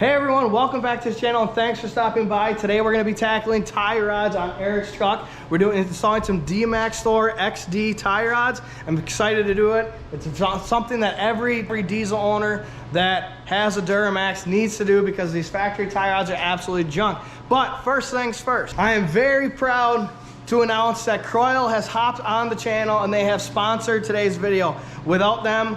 Hey everyone, welcome back to the channel and thanks for stopping by. Today we're going to be tackling tie rods on Eric's truck. We're installing some DMAXStore XD tie rods. I'm excited to do it. It's something that every diesel owner that has a Duramax needs to do because these factory tie rods are absolutely junk. But first things first, I am very proud to announce that Croyle has hopped on the channel and they have sponsored today's video. Without them,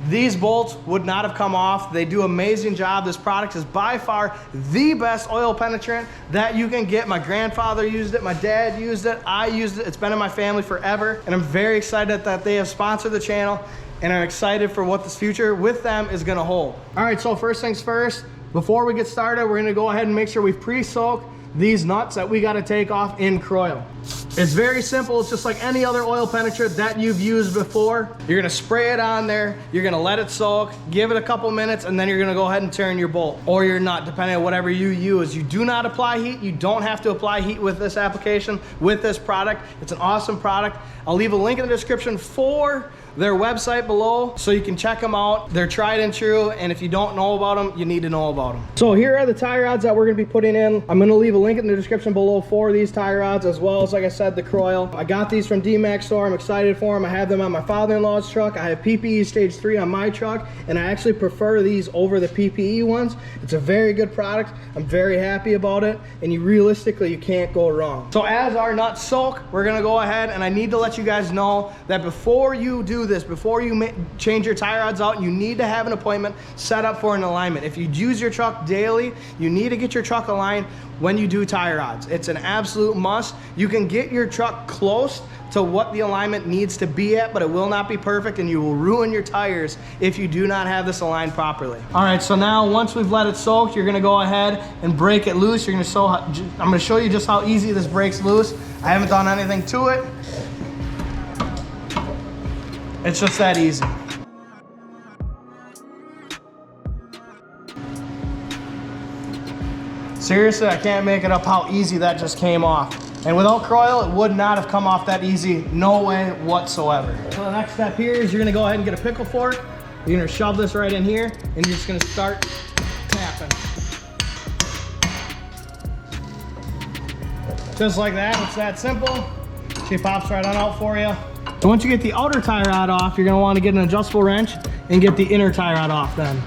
these bolts would not have come off. They do an amazing job. This product is by far the best oil penetrant that you can get. My grandfather used it, my dad used it, I used it. It's been in my family forever, and I'm very excited that they have sponsored the channel, and I'm excited for what this future with them is gonna hold. All right, so first things first, before we get started, we're gonna go ahead and make sure we pre-soak these nuts that we gotta take off in Croyle. It's very simple. It's just like any other oil penetrant that you've used before. You're gonna spray it on there, you're gonna let it soak, give it a couple minutes, and then you're gonna go ahead and turn your bolt, or you're not, depending on whatever you use. You do not apply heat. You don't have to apply heat with this application, with this product. It's an awesome product. I'll leave a link in the description for their website below so you can check them out. They're tried and true, and if you don't know about them, you need to know about them. So here are the tie rods that we're gonna be putting in. I'm gonna leave a link in the description below for these tie rods, as well as, like I said, the Croyle. I got these from DMAXStore. I'm excited for them. I have them on my father-in-law's truck. I have PPE stage 3 on my truck, and I actually prefer these over the PPE ones. It's a very good product. I'm very happy about it, and realistically, you can't go wrong. So as our nuts soak, we're gonna go ahead, and I need to let you guys know that before you do this, before you change your tie rods out, you need to have an appointment set up for an alignment. If you use your truck daily, you need to get your truck aligned when you do tie rods. It's an absolute must. You can get your truck close to what the alignment needs to be at, but it will not be perfect, and you will ruin your tires if you do not have this aligned properly. All right, so now once we've let it soak, you're gonna go ahead and break it loose. I'm gonna show you just how easy this breaks loose. I haven't done anything to it. It's just that easy. Seriously, I can't make it up how easy that just came off. And without Croyle, it would not have come off that easy. No way whatsoever. So the next step here is you're gonna go ahead and get a pickle fork. You're gonna shove this right in here, and you're just gonna start tapping. Just like that, it's that simple. She pops right on out for you. So once you get the outer tie rod off, you're gonna wanna get an adjustable wrench and get the inner tie rod off then.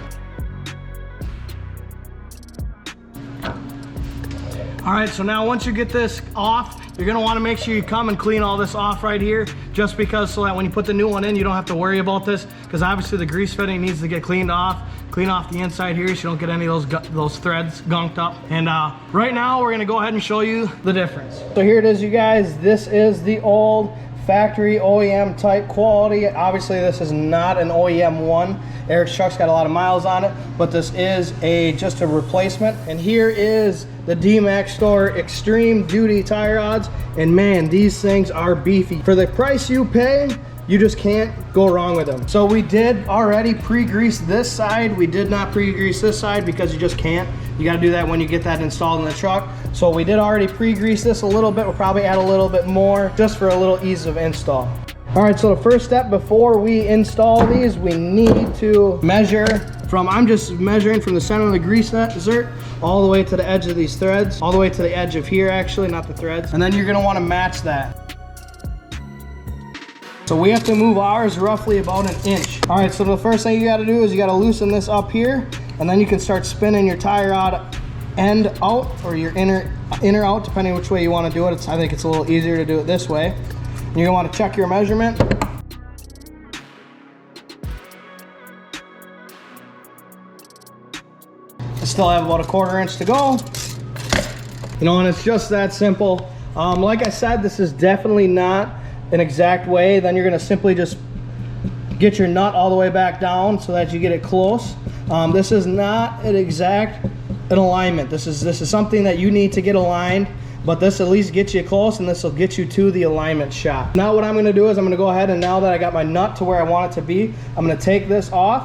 All right, so now once you get this off, you're gonna wanna make sure you come and clean all this off right here, just because so that when you put the new one in, you don't have to worry about this, because obviously the grease fitting needs to get cleaned off. Clean off the inside here so you don't get any of those threads gunked up. And right now, we're gonna go ahead and show you the difference. So here it is, you guys. This is the old factory OEM type quality. Obviously this is not an OEM one. Eric's truck's got a lot of miles on it, but this is just a replacement. And here is the DMAXStore Extreme Duty tie rods, and man, these things are beefy. For the price you pay, you just can't go wrong with them. So we did already pre-grease this side. We did not pre-grease this side because you just can't. You gotta do that when you get that installed in the truck. So we did already pre-grease this a little bit. We'll probably add a little bit more just for a little ease of install. All right, so the first step before we install these, we need to measure from, I'm just measuring from the center of the grease zert all the way to the edge of these threads, all the way to the edge of here actually, not the threads. And then you're gonna wanna match that. So we have to move ours roughly about an inch. All right, so the first thing you gotta do is you gotta loosen this up here, and then you can start spinning your tie rod end out, or your inner out, depending which way you wanna do it. I think it's a little easier to do it this way. You're gonna wanna check your measurement. I still have about a 1/4 inch to go. You know, and it's just that simple. Like I said, this is definitely not an exact way. Then you're gonna simply just get your nut all the way back down so that you get it close. This is not an alignment. This is something that you need to get aligned, but this at least gets you close, and this will get you to the alignment shot. Now what I'm gonna do is I'm gonna go ahead, and now that I got my nut to where I want it to be, I'm gonna take this off,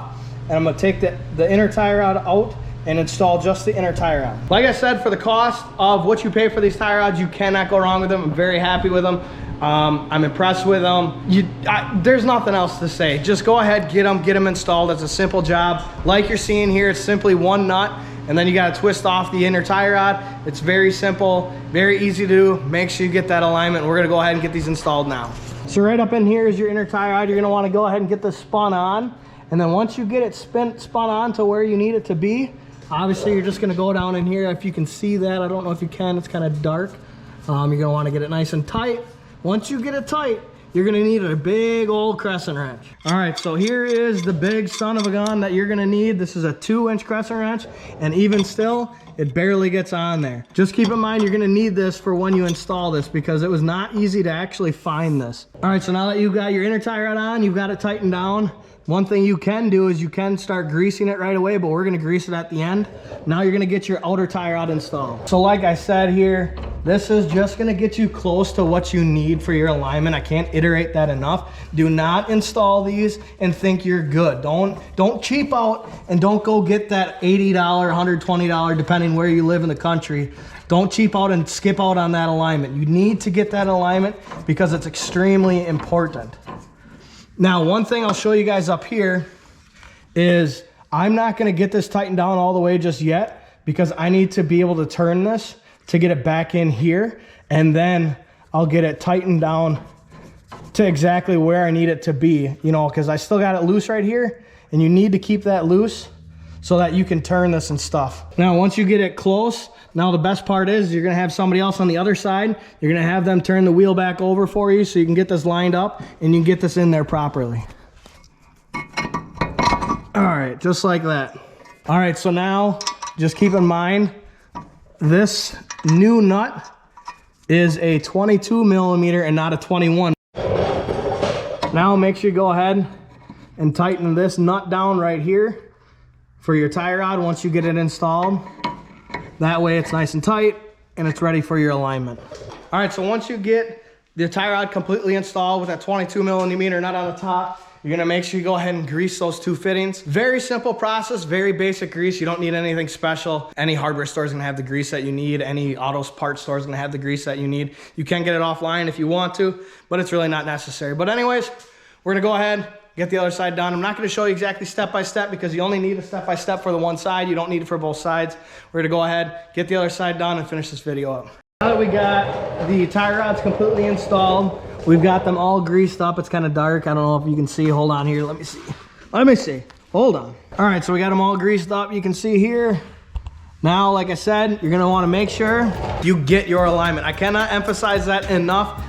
and I'm gonna take the inner tie rod out and install just the inner tie rod. Like I said, for the cost of what you pay for these tie rods, you cannot go wrong with them. I'm very happy with them. I'm impressed with them. There's nothing else to say. Just go ahead, get them installed. It's a simple job. Like you're seeing here, it's simply one nut and then you gotta twist off the inner tie rod. It's very simple, very easy to do. Make sure you get that alignment. We're gonna go ahead and get these installed now. So right up in here is your inner tie rod. You're gonna wanna go ahead and get this spun on. And then once you get it spun on to where you need it to be, obviously you're just gonna go down in here. If you can see that, I don't know if you can, it's kind of dark. You're gonna wanna get it nice and tight. Once you get it tight, you're gonna need a big old crescent wrench. All right, so here is the big son of a gun that you're gonna need. This is a 2-inch crescent wrench, and even still, it barely gets on there. Just keep in mind, you're gonna need this for when you install this because it was not easy to actually find this. All right, so now that you've got your inner tie rod on, you've got it tightened down. One thing you can do is you can start greasing it right away, but we're gonna grease it at the end. Now you're gonna get your outer tie rod installed. So like I said here, this is just gonna get you close to what you need for your alignment. I can't iterate that enough. Do not install these and think you're good. Don't cheap out and don't go get that $80, $120, depending where you live in the country. Don't cheap out and skip out on that alignment. You need to get that alignment because it's extremely important. Now, one thing I'll show you guys up here is I'm not gonna get this tightened down all the way just yet because I need to be able to turn this to get it back in here, and then I'll get it tightened down to exactly where I need it to be, you know, because I still got it loose right here, and you need to keep that loose so that you can turn this and stuff. Now, once you get it close, now the best part is you're gonna have somebody else on the other side. You're gonna have them turn the wheel back over for you so you can get this lined up and you can get this in there properly. All right, just like that. All right, so now just keep in mind, this new nut is a 22 millimeter and not a 21. Now make sure you go ahead and tighten this nut down right here for your tie rod once you get it installed. That way it's nice and tight and it's ready for your alignment. All right, so once you get the tie rod completely installed with that 22 millimeter nut on the top, you're gonna make sure you go ahead and grease those 2 fittings. Very simple process, very basic grease. You don't need anything special. Any hardware store is gonna have the grease that you need. Any auto parts store is gonna have the grease that you need. You can get it offline if you want to, but it's really not necessary. But anyways, we're gonna go ahead, get the other side done. I'm not gonna show you exactly step by step because you only need a step by step for the one side. You don't need it for both sides. We're gonna go ahead, get the other side done and finish this video up. Now that we got the tie rods completely installed, we've got them all greased up. It's kind of dark. I don't know if you can see. Hold on here. Let me see. Let me see. Hold on. All right, so we got them all greased up. You can see here. Now, like I said, you're gonna wanna make sure you get your alignment. I cannot emphasize that enough.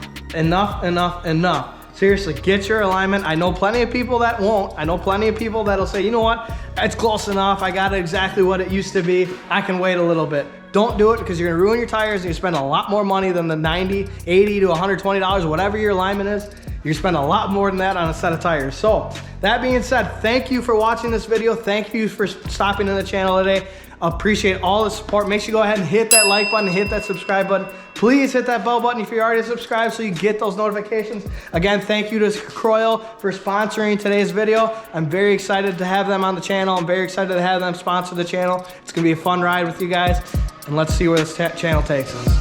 Seriously, get your alignment. I know plenty of people that won't. I know plenty of people that'll say, you know what? It's close enough. I got it exactly what it used to be. I can wait a little bit. Don't do it because you're gonna ruin your tires and you spend a lot more money than the $90, $80 to $120, whatever your alignment is. You're spending a lot more than that on a set of tires. So that being said, thank you for watching this video. Thank you for stopping in the channel today. Appreciate all the support. Make sure you go ahead and hit that like button, hit that subscribe button. Please hit that bell button if you're already subscribed so you get those notifications. Again, thank you to Croyle for sponsoring today's video. I'm very excited to have them on the channel. I'm very excited to have them sponsor the channel. It's gonna be a fun ride with you guys, and let's see where this channel takes us.